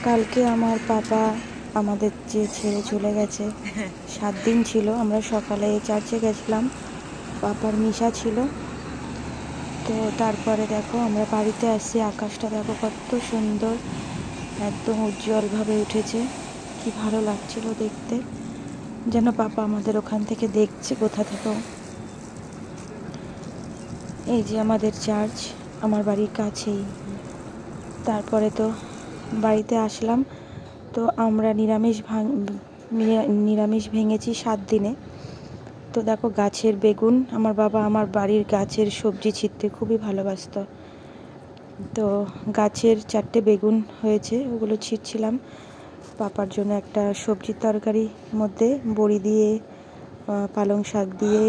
কালকে আমার পাপা আমাদের যে ছেড়ে চলে গেছে, 7 দিন ছিল। আমরা সকালে চার্চে গেছিলাম, পাপার মিশা ছিল। তো তারপরে দেখো আমরা বাড়িতে আসছি, আকাশটা দেখো কত সুন্দর, একদম উজ্জ্বলভাবে উঠেছে। কি ভালো লাগছিল দেখতে, যেন পাপা আমাদের ওখান থেকে দেখছে কোথা থেকেও। এই যে আমাদের চার্চ, আমার বাড়ির কাছেই। তারপরে তো বাড়িতে আসলাম। তো আমরা নিরামিষ ভেঙেছি 7 দিনে। তো দেখো গাছের বেগুন, আমার বাবা আমার বাড়ির গাছের সবজি ছিঁড়তে খুবই ভালোবাসত। তো গাছের 4টে বেগুন হয়েছে, ওগুলো ছিঁড়ছিলাম পাপার জন্য একটা সবজির তরকারির মধ্যে বড়ি দিয়ে, পালং শাক দিয়ে।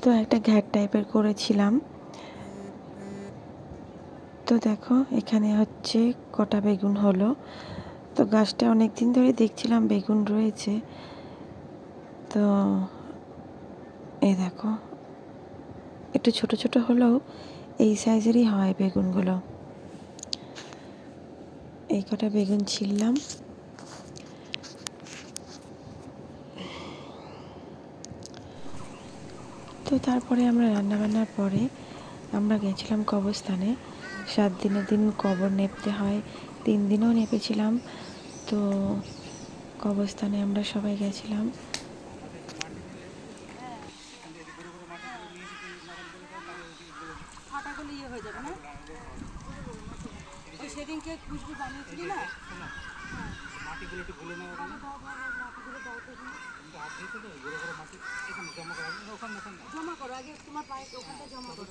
তো একটা ঘ্যাট টাইপের করেছিলাম। তো দেখো এখানে হচ্ছে কটা বেগুন হলো। তো গাছটা অনেক দিন ধরে দেখছিলাম বেগুন রয়েছে। তো এই দেখো একটু ছোট ছোট হলেও এই সাইজেরই হয় বেগুনগুলো। এই কটা বেগুন ছিললাম। তো তারপরে আমরা রান্নাবান্নার পরে আমরা গেছিলাম কবরস্থানে। 7 দিনের দিন কবর নেপতে হয়, 3 দিনও নেপেছিলাম। তো কবরস্থানে আমরা সবাই গেছিলাম। সেদিনকে খুশবু বানিয়েছিলি না, মাটিগুলো একটু গুলে নেওয়া মাটিগুলো দাও তো, মাটি এখানে জমা করা, ওখানে জমা করো আগে, তোমার পায়ে ওখানটা জমা করো।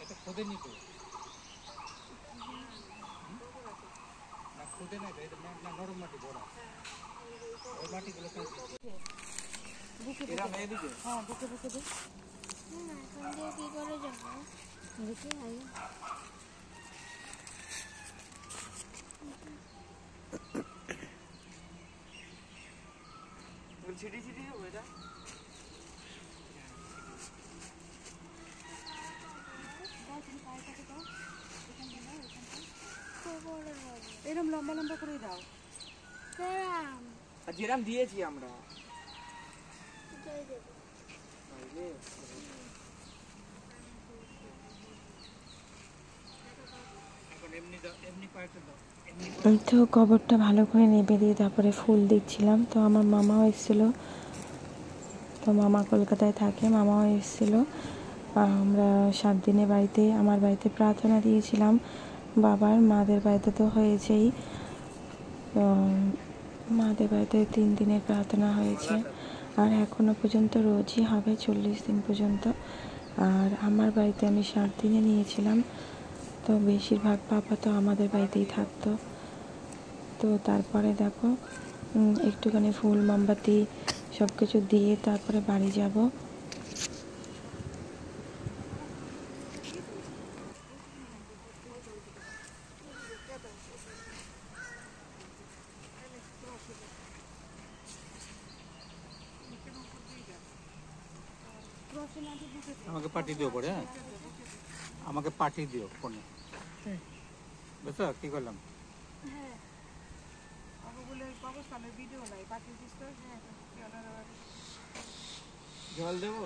এটা খুদে নিত না, খুদে না, এটা নরম মাটি বড়, ওই মাটিগুলো এরা এদিকে, হ্যাঁ বুকে বুকে দে। কি করে যাবো দেখি আগে ছিটি ছিটি ওইটা এরকম লম্বা লম্বা করে দাও, যেরাম দিয়েছি আমরা। তো কবরটা ভালো করে নেবে দিয়ে তারপরে ফুল দিচ্ছিলাম। তো আমার মামাও এসেছিলো, তো মামা কলকাতায় থাকে, মামাও এসেছিলো। আমরা 7 দিনে বাড়িতে, আমার বাড়িতে প্রার্থনা দিয়েছিলাম, বাবার মাদের বাড়িতে তো হয়েছেই। মাদের বাড়িতে 3 দিনের প্রার্থনা হয়েছে, আর এখনও পর্যন্ত রোজই হবে 40 দিন পর্যন্ত। আর আমার বাড়িতে আমি 7 দিনে নিয়েছিলাম। তো বেশিরভাগ পাপা তো আমাদের বাড়িতেই থাকতো। তো তারপরে দেখো একটুখানি ফুল মোমবাতি সব কিছু দিয়ে তারপরে বাড়ি যাব। আমাকে পাঠিয়ে দিও পরে, হ্যাঁ আমাকে পাঠিয়ে দিও ফোনে, বুঝছো কি করলাম? জল দেবো,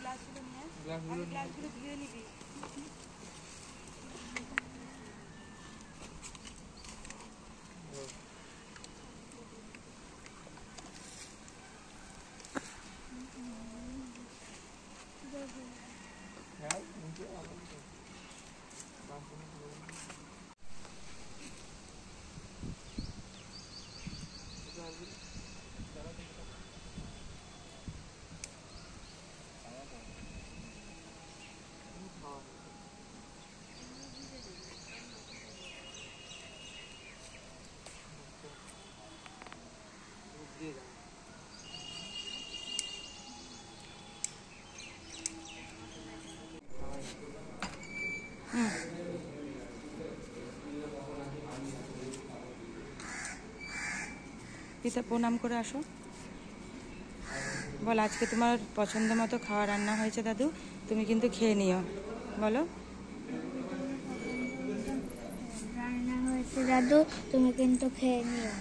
গ্লাসগুলো ধুয়ে নিবি। পিতা প্রণাম করে আসো। বল আজকে তোমার পছন্দ মতো খাওয়া রান্না হয়েছে দাদু, তুমি কিন্তু খেয়ে নিও। বলো রান্না হয়েছে দাদু, তুমি কিন্তু খেয়ে নিও।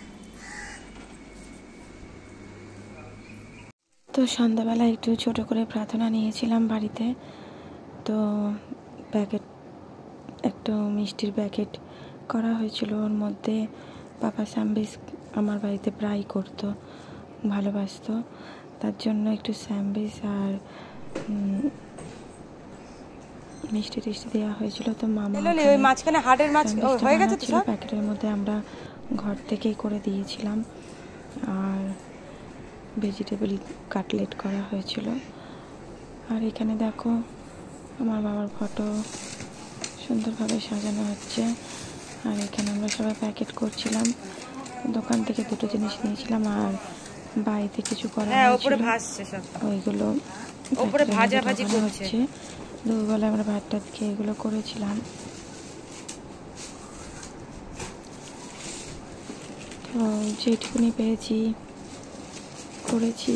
তো সন্ধ্যাবেলা একটু ছোট করে প্রার্থনা নিয়েছিলাম বাড়িতে। তো প্যাকেট একটু মিষ্টির প্যাকেট করা হয়েছিল, ওর মধ্যে পাপা স্যান্ডউইচ আমার বাড়িতে প্রায় করতো, ভালোবাসতো, তার জন্য একটু স্যান্ডউইচ আর মিষ্টি টিষ্টি দেওয়া হয়েছিল। তো মামা ওই মাঝখানে হাড়ের মাছ হয়ে গেছে তো সব প্যাকেটের মধ্যে আমরা ঘর থেকেই করে দিয়েছিলাম। আর ভেজিটেবল কাটলেট করা হয়েছিল। আর এখানে দেখো আমার বাবার ফটো সুন্দরভাবে সাজানো হচ্ছে। আর এখানে আমরা সবাই প্যাকেট করছিলাম। দোকান থেকে দুটো জিনিস নিয়েছিলাম আর বাড়িতে কিছু করা হয়েছিল, ওইগুলো উপরে ভাজা ভাজি হচ্ছে। দুপুরবেলা আমরা ভাত টাত খেয়ে এগুলো করেছিলাম। তো যেটুকুনি পেয়েছি করেছি।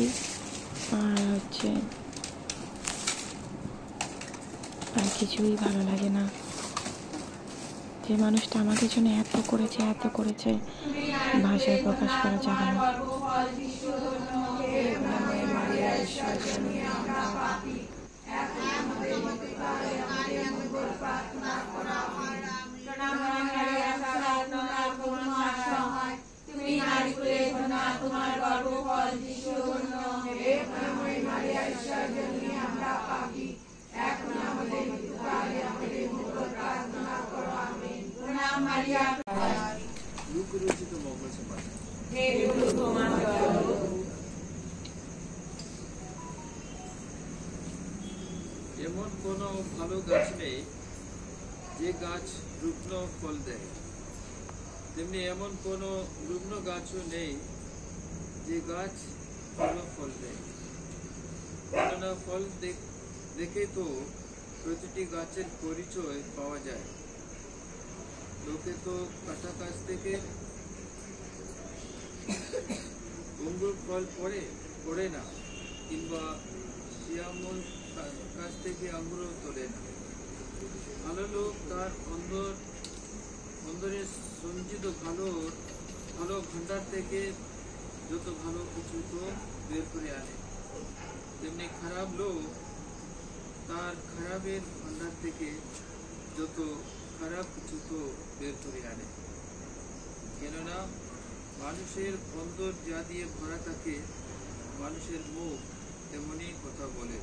আর হচ্ছে আর কিছুই ভালো লাগে না। যে মানুষটা আমাদের জন্য এত করেছে ভাষায় প্রকাশ করা যাবে না। এমন কোনো ভালো গাছ নেই যে গাছ রুগ্ন ফল দেয়, তেমনি এমন কোনো রুগ্ন গাছও নেই যে গাছ ভালো ফল দেয়। কেননা ফল দেখে তো প্রতিটি গাছের পরিচয় পাওয়া যায়। লোকে তো কাঁটা গাছ থেকে অঙ্গুর ফল পড়ে না, কিংবা শিয়ামল গাছ থেকে আঙ্গুরও তোলে না। ভালো লোক তার অন্দরে সঞ্চিত ভালো ভান্ডার থেকে যত ভালো কিছু তো বের করে আনে, তেমনি খারাপ লোক তার খারাপের ভান্ডার থেকে যত খারাপ কিছু তো বের করে আনে। কেননা মানুষের অন্তর যা দিয়ে ভরা থাকে, মানুষের মুখ তেমনই কথা বলে।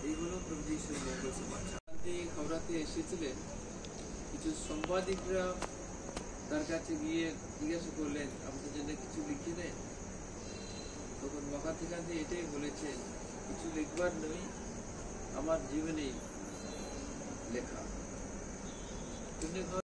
এইগুলো প্রভু যিশুর মঙ্গল সমাচার। খবরাতে এসেছিলেন, কিছু সাংবাদিকরা তার কাছে গিয়ে জিজ্ঞাসা করলেন, আমাদের জন্য কিছু লিখে দেন। তখন মহাত্মা গান্ধী এটাই বলেছেন, কিছু লিখবার নয়, আমার জীবনেই লেখা।